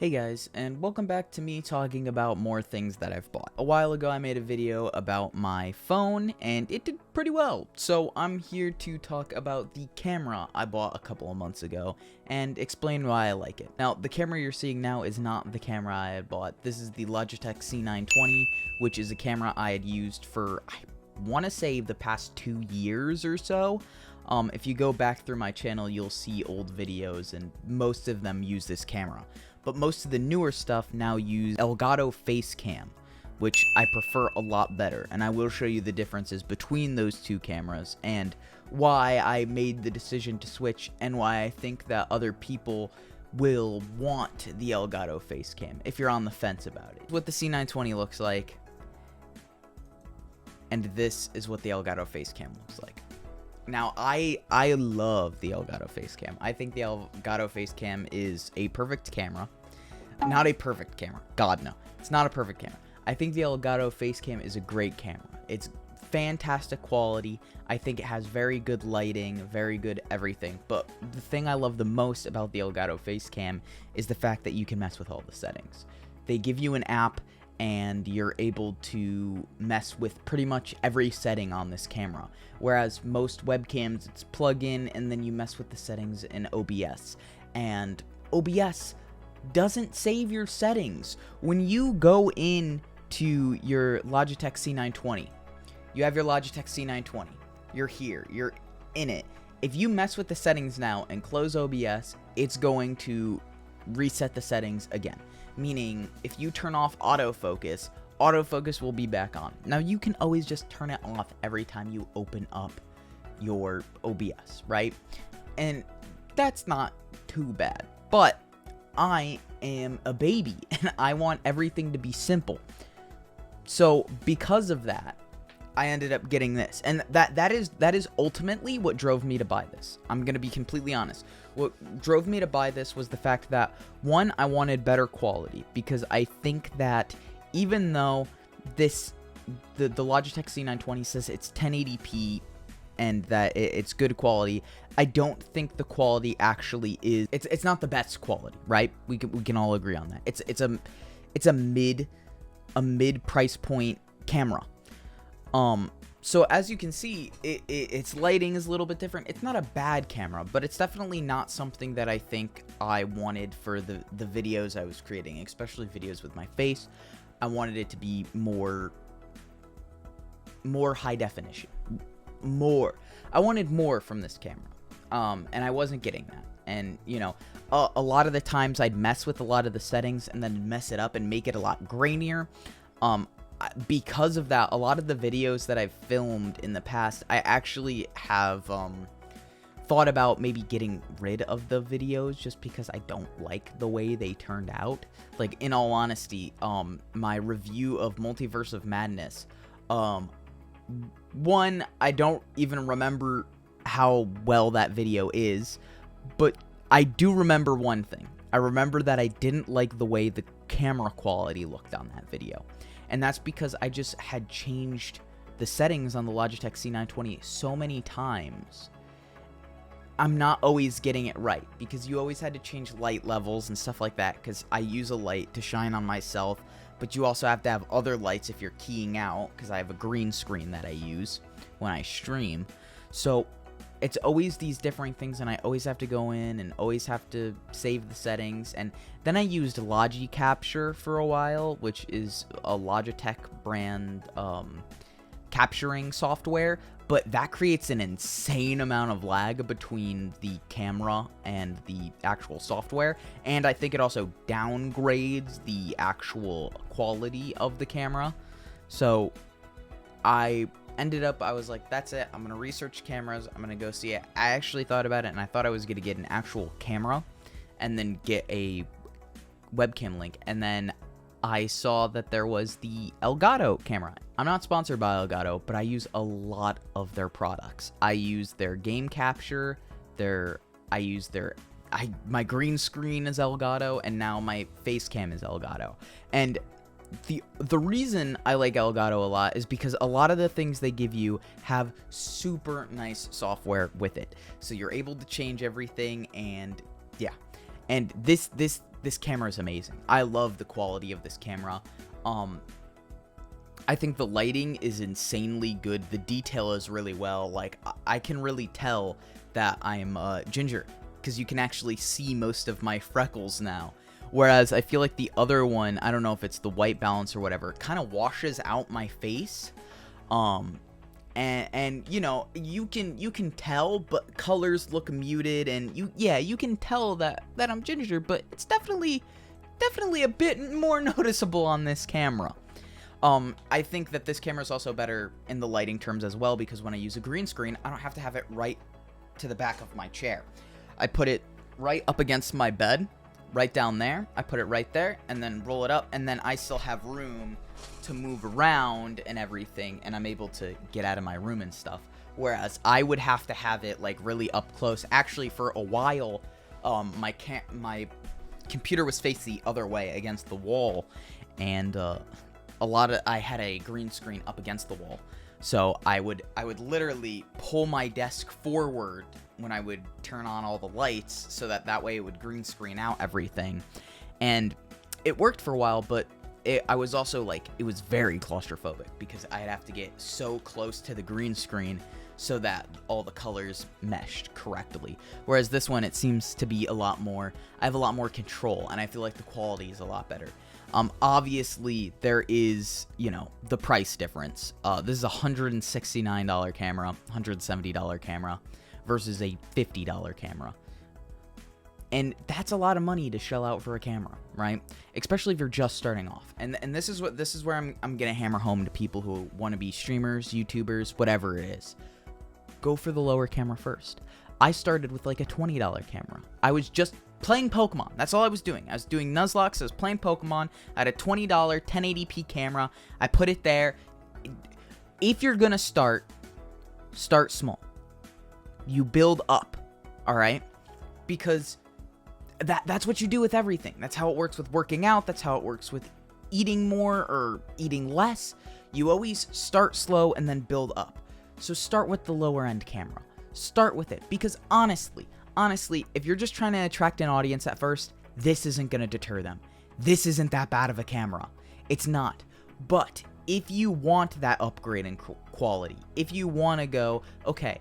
Hey guys, and welcome back to me talking about more things that I've bought. A while ago I made a video about my phone, and it did pretty well. So I'm here to talk about the camera I bought a couple of months ago, and explain why I like it. Now, the camera you're seeing now is not the camera I had bought. This is the Logitech c920, which is a camera I had used for, I want to say, the past 2 years or so. If you go back through my channel, you'll see old videos, and most of them use this camera. But most of the newer stuff now use Elgato Facecam, which I prefer a lot better, and I will show you the differences between those two cameras and why I made the decision to switch and why I think that other people will want the Elgato Facecam if you're on the fence about it. What the C920 looks like, and this is what the Elgato Facecam looks like. Now, I love the Elgato Facecam. I think the Elgato Facecam is a perfect camera. Not a perfect camera. God, no. It's not a perfect camera. I think the Elgato Facecam is a great camera. It's fantastic quality. I think it has very good lighting, very good everything. But the thing I love the most about the Elgato Facecam is the fact that you can mess with all the settings. They give you an app, and you're able to mess with pretty much every setting on this camera. Whereas most webcams, it's plug in and then you mess with the settings in OBS. And OBS doesn't save your settings. When you go in to your Logitech C920, you have your Logitech C920. You're here, you're in it. If you mess with the settings now and close OBS, it's going to reset the settings again. Meaning, if you turn off autofocus, autofocus will be back on. Now, you can always just turn it off every time you open up your OBS, right? And that's not too bad. But I am a baby, and I want everything to be simple. So, because of that, I ended up getting this, and that is ultimately what drove me to buy this. I'm gonna be completely honest. What drove me to buy this was the fact that, one, I wanted better quality, because I think that even though the Logitech C920 says it's 1080p and that it's good quality, I don't think the quality actually is. It's not the best quality, right? We can all agree on that. It's a mid price point camera. So as you can see, its lighting is a little bit different. It's not a bad camera, but it's definitely not something that I think I wanted for the videos I was creating, especially videos with my face. I wanted it to be more high definition. I wanted more from this camera. And I wasn't getting that. And, you know, a lot of the times I'd mess with a lot of the settings and then mess it up and make it a lot grainier. Because of that, a lot of the videos that I've filmed in the past, I actually have thought about maybe getting rid of the videos just because I don't like the way they turned out. Like, in all honesty, my review of Multiverse of Madness, one, I don't even remember how well that video is, but I do remember one thing. I remember that I didn't like the way the camera quality looked on that video. And that's because I just had changed the settings on the Logitech C920 so many times. I'm not always getting it right, because you always had to change light levels and stuff like that, because I use a light to shine on myself, but you also have to have other lights if you're keying out, because I have a green screen that I use when I stream. So it's always these different things, and I always have to go in and always have to save the settings. And then I used Logicapture for a while, which is a Logitech brand capturing software, but that creates an insane amount of lag between the camera and the actual software, and I think it also downgrades the actual quality of the camera. So I was like, that's it, I'm gonna research cameras, I'm gonna go see it. I actually thought about it, and I thought I was gonna get an actual camera and then get a webcam link, and then I saw that there was the Elgato camera. I'm not sponsored by Elgato, but I use a lot of their products. I use their game capture, my green screen is Elgato, and now my face cam is Elgato. And the reason I like Elgato a lot is because a lot of the things they give you have super nice software with it. So you're able to change everything, and yeah. And this this camera is amazing. I love the quality of this camera. I think the lighting is insanely good. The detail is really well. Like, I can really tell that I'm ginger, because you can actually see most of my freckles now. Whereas I feel like the other one, I don't know if it's the white balance or whatever, kind of washes out my face. And you know, you can tell, but colors look muted, and you can tell that I'm ginger, but it's definitely a bit more noticeable on this camera. I think that this camera is also better in the lighting terms as well, because when I use a green screen, I don't have to have it right to the back of my chair. I put it right up against my bed, right down there. I put it right there, and then roll it up, and then I still have room to move around and everything, and I'm able to get out of my room and stuff. Whereas I would have to have it like really up close. Actually, for a while, my computer was faced the other way against the wall, and I had a green screen up against the wall, so I would literally pull my desk forward when I would turn on all the lights, so that way it would green screen out everything. And it worked for a while, but I was also like, it was very claustrophobic, because I'd have to get so close to the green screen so that all the colors meshed correctly. Whereas this one, it seems to be I have a lot more control, and I feel like the quality is a lot better. Obviously, there is, you know, the price difference. This is a $169 camera, $170 camera, versus a $50 camera. And that's a lot of money to shell out for a camera, right? Especially if you're just starting off. And this is where I'm gonna hammer home to people who want to be streamers, YouTubers, whatever it is. Go for the lower camera first. I started with like a $20 camera. I was just playing Pokemon. That's all I was doing. I was doing Nuzlocke. I was playing Pokemon. I had a $20 1080p camera. I put it there. If you're gonna start small. You build up, all right? Because that's what you do with everything. That's how it works with working out. That's how it works with eating more or eating less. You always start slow and then build up. So start with the lower end camera. Start with it, because honestly, if you're just trying to attract an audience at first, this isn't going to deter them. This isn't that bad of a camera. It's not. But if you want that upgrade in quality, if you want to go, okay,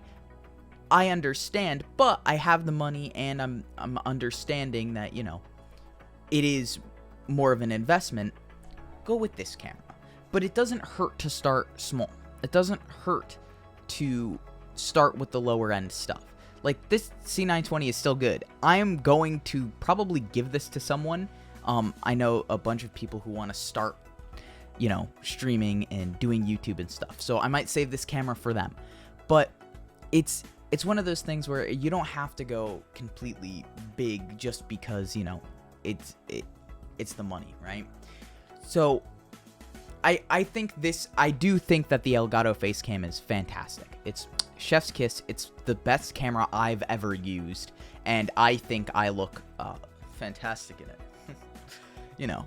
I understand, but I have the money, and I'm understanding that, you know, it is more of an investment, go with this camera. But it doesn't hurt to start small. It doesn't hurt to start with the lower end stuff. Like, this C920 is still good. I am going to probably give this to someone. I know a bunch of people who want to start, you know, streaming and doing YouTube and stuff. So I might save this camera for them. But it's one of those things where you don't have to go completely big just because, you know, it's the money, right? So I do think that the Elgato Facecam is fantastic. It's chef's kiss. It's the best camera I've ever used, and I think I look fantastic in it. You know,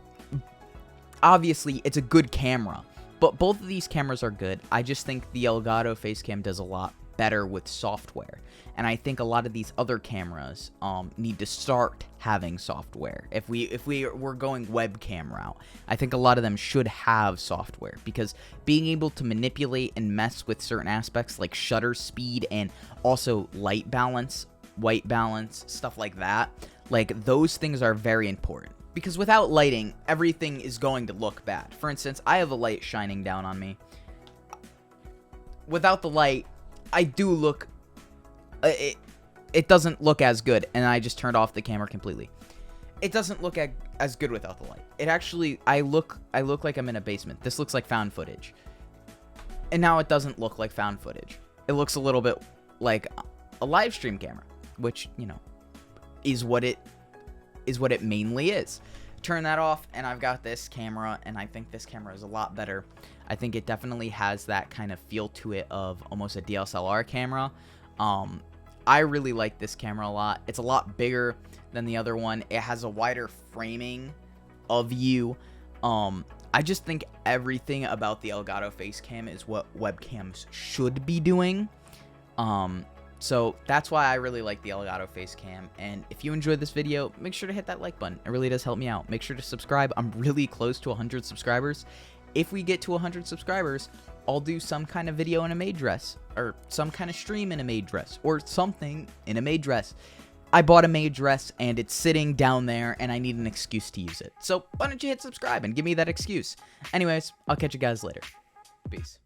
obviously it's a good camera, but both of these cameras are good. I just think the Elgato Facecam does a lot better with software, and I think a lot of these other cameras need to start having software. If we're going webcam route, I think a lot of them should have software, because being able to manipulate and mess with certain aspects like shutter speed and also light balance, white balance, stuff like that, like those things are very important, because without lighting, everything is going to look bad. For instance, I have a light shining down on me. Without the light, I do look, it doesn't look as good, and I just turned off the camera completely. It doesn't look as good without the light. It actually, I look like I'm in a basement. This looks like found footage. And now it doesn't look like found footage. It looks a little bit like a live stream camera, which, you know, is what it mainly is. Turn that off, and I've got this camera, and I think this camera is a lot better. I think it definitely has that kind of feel to it of almost a DSLR camera. I really like this camera a lot. It's a lot bigger than the other one. It has a wider framing of you. I just think everything about the Elgato Facecam is what webcams should be doing. So that's why I really like the Elgato Facecam. And if you enjoyed this video, make sure to hit that like button. It really does help me out. Make sure to subscribe. I'm really close to 100 subscribers. If we get to 100 subscribers, I'll do some kind of video in a maid dress, or some kind of stream in a maid dress, or something in a maid dress. I bought a maid dress and it's sitting down there and I need an excuse to use it. So why don't you hit subscribe and give me that excuse? Anyways, I'll catch you guys later. Peace.